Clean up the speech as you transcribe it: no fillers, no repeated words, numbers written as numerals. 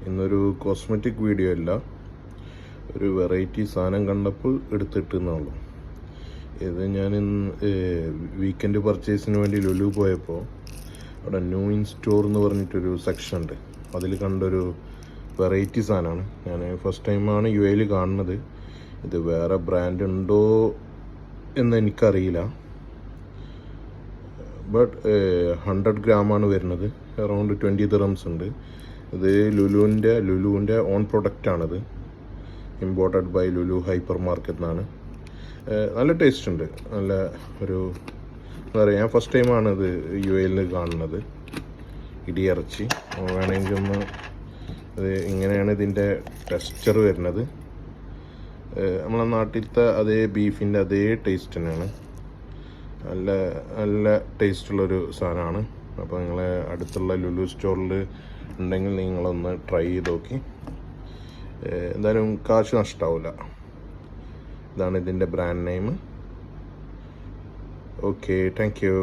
ഇന്നൊരു cosmetic video അല്ല, ഒരു വെറൈറ്റി സാധനം കണ്ടപ്പോൾ എടുത്തിട്ടെന്നുള്ളൂ. ഇത് ഞാൻ വീക്കെൻഡ് പർച്ചേസിന് വേണ്ടി ലുലു പോയപ്പോൾ അവിടെ ന്യൂ ഇൻ സ്റ്റോർ എന്ന് പറഞ്ഞിട്ടൊരു സെക്ഷൻ ഉണ്ട്. അതിൽ കണ്ടൊരു വെറൈറ്റി സാധനമാണ്. ഞാൻ ഫസ്റ്റ് ടൈമാണ് UAE കാണുന്നത്. ഇത് വേറെ ബ്രാൻഡ് ഉണ്ടോ എന്ന് എനിക്കറിയില്ല. ബട്ട് 100 ഗ്രാമാണ് വരുന്നത്. അറൗണ്ട് 20 ദിറംസ് ഉണ്ട്. ഇത് ലുലുവിൻ്റെ ഓൺ പ്രൊഡക്റ്റാണിത്. Imported by Lulu hypermarket എന്നാണ്. നല്ല ടേസ്റ്റ് ഉണ്ട്. നല്ല ഒരു എന്താ പറയുക, ഞാൻ ഫസ്റ്റ് ടൈമാണ് ഇത് UAE കാണുന്നത്. ഇടിയിറച്ചി വേണമെങ്കിൽ ഒന്ന് അത് ഇങ്ങനെയാണ് ഇതിൻ്റെ ടെക്സ്ചർ വരുന്നത്. നമ്മളെ നാട്ടിലത്തെ അതേ ബീഫിൻ്റെ അതേ ടേസ്റ്റ് തന്നെയാണ്. നല്ല നല്ല ടേസ്റ്റുള്ളൊരു സാധനമാണ്. അപ്പോൾ നിങ്ങളെ അടുത്തുള്ള ലുലു സ്റ്റോറിൽ ഉണ്ടെങ്കിൽ നിങ്ങളൊന്ന് ട്രൈ ചെയ്ത് നോക്കി. എന്തായാലും കാശ് നഷ്ടാവില്ല. ഇതാണ് ഇതിൻ്റെ brand name. Okay, thank you.